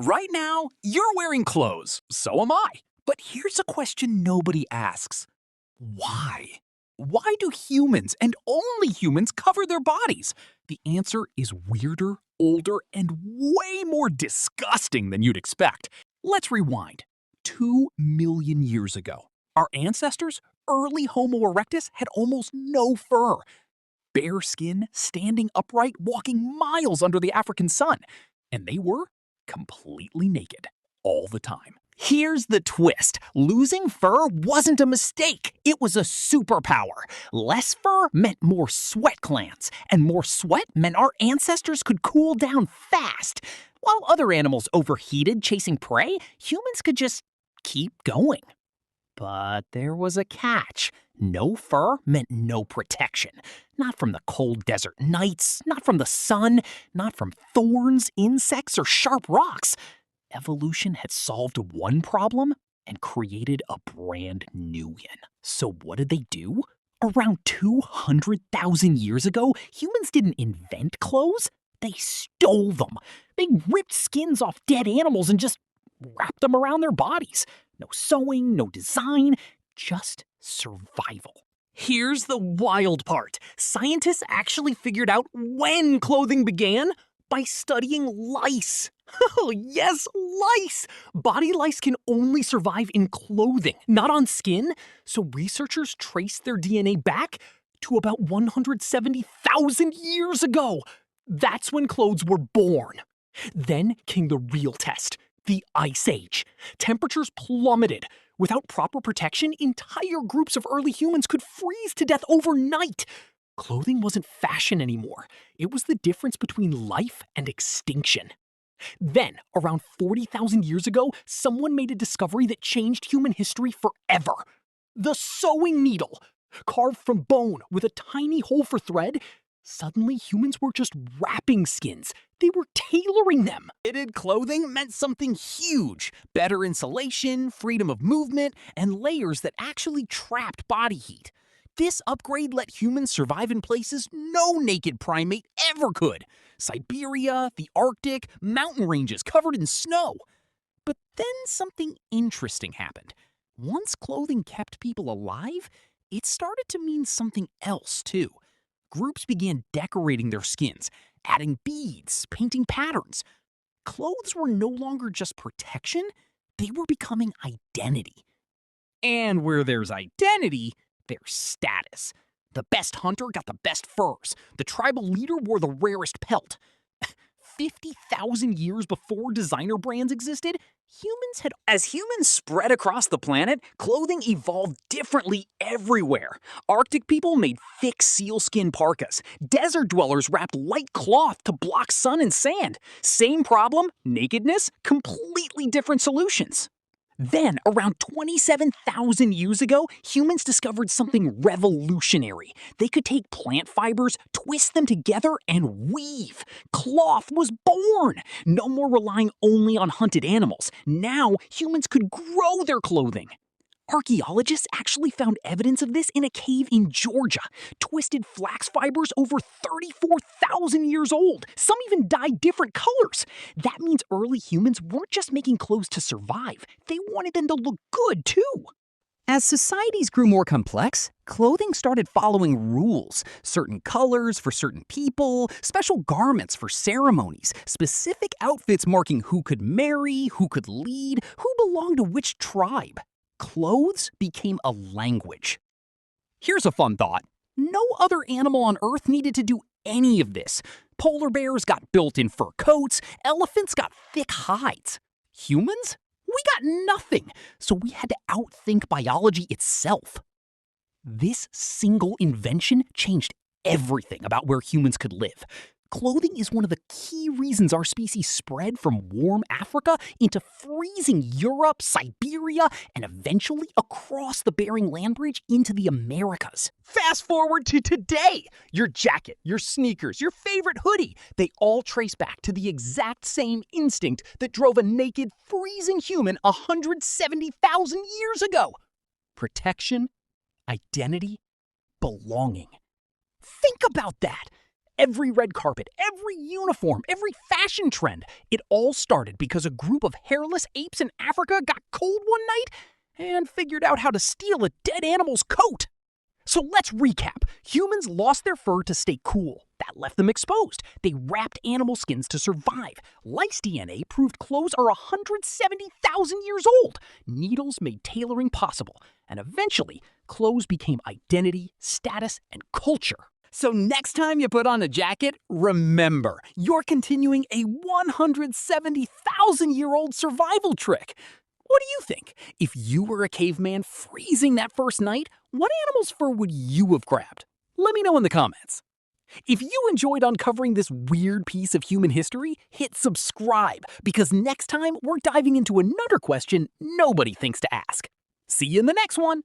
Right now, you're wearing clothes. So am I. But here's a question nobody asks. Why? Why do humans, and only humans, cover their bodies? The answer is weirder, older, and way more disgusting than you'd expect. Let's rewind. 2 million years ago, our ancestors, early Homo erectus, had almost no fur. Bare skin, standing upright, walking miles under the African sun. And they were completely naked all the time. Here's the twist. Losing fur wasn't a mistake. It was a superpower. Less fur meant more sweat glands, and more sweat meant our ancestors could cool down fast. While other animals overheated chasing prey, humans could just keep going. But there was a catch. No fur meant no protection. Not from the cold desert nights, not from the sun, not from thorns, insects, or sharp rocks. Evolution had solved one problem and created a brand new one. So what did they do? Around 200,000 years ago, humans didn't invent clothes. They stole them. They ripped skins off dead animals and just wrapped them around their bodies. No sewing, no design, just survival. Here's the wild part. Scientists actually figured out when clothing began by studying lice. Oh, yes, lice! Body lice can only survive in clothing, not on skin. So researchers traced their DNA back to about 170,000 years ago. That's when clothes were born. Then came the real test, the Ice Age. Temperatures plummeted. Without proper protection, entire groups of early humans could freeze to death overnight. Clothing wasn't fashion anymore. It was the difference between life and extinction. Then, around 40,000 years ago, someone made a discovery that changed human history forever. The sewing needle. Carved from bone with a tiny hole for thread, suddenly humans were just wrapping skins. They were tailoring them. Fitted clothing meant something huge. Better insulation, freedom of movement, and layers that actually trapped body heat. This upgrade let humans survive in places no naked primate ever could. Siberia, the Arctic, mountain ranges covered in snow. But then something interesting happened. Once clothing kept people alive, it started to mean something else too. Groups began decorating their skins, adding beads, painting patterns. Clothes were no longer just protection, they were becoming identity. And where there's identity, there's status. The best hunter got the best furs. The tribal leader wore the rarest pelt. 50,000 years before designer brands existed, As humans spread across the planet, clothing evolved differently everywhere. Arctic people made thick sealskin parkas. Desert dwellers wrapped light cloth to block sun and sand. Same problem, nakedness, completely different solutions. Then, around 27,000 years ago, humans discovered something revolutionary. They could take plant fibers, twist them together, and weave. Cloth was born! No more relying only on hunted animals. Now, humans could grow their clothing. Archaeologists actually found evidence of this in a cave in Georgia. Twisted flax fibers over 34,000 years old. Some even dyed different colors. That means early humans weren't just making clothes to survive. They wanted them to look good, too. As societies grew more complex, clothing started following rules. Certain colors for certain people, special garments for ceremonies, specific outfits marking who could marry, who could lead, who belonged to which tribe. Clothes became a language. Here's a fun thought. No other animal on Earth needed to do any of this. Polar bears got built-in fur coats, elephants got thick hides. Humans? We got nothing, so we had to outthink biology itself. This single invention changed everything about where humans could live. Clothing is one of the key reasons our species spread from warm Africa into freezing Europe, Siberia, and eventually across the Bering Land Bridge into the Americas. Fast forward to today. Your jacket, your sneakers, your favorite hoodie, they all trace back to the exact same instinct that drove a naked, freezing human 170,000 years ago. Protection, identity, belonging. Think about that. Every red carpet, every uniform, every fashion trend, it all started because a group of hairless apes in Africa got cold one night and figured out how to steal a dead animal's coat. So let's recap. Humans lost their fur to stay cool. That left them exposed. They wrapped animal skins to survive. Lice DNA proved clothes are 170,000 years old. Needles made tailoring possible. And eventually, clothes became identity, status, and culture. So next time you put on a jacket, remember, you're continuing a 170,000-year-old survival trick. What do you think? If you were a caveman freezing that first night, what animal's fur would you have grabbed? Let me know in the comments. If you enjoyed uncovering this weird piece of human history, hit subscribe, because next time we're diving into another question nobody thinks to ask. See you in the next one!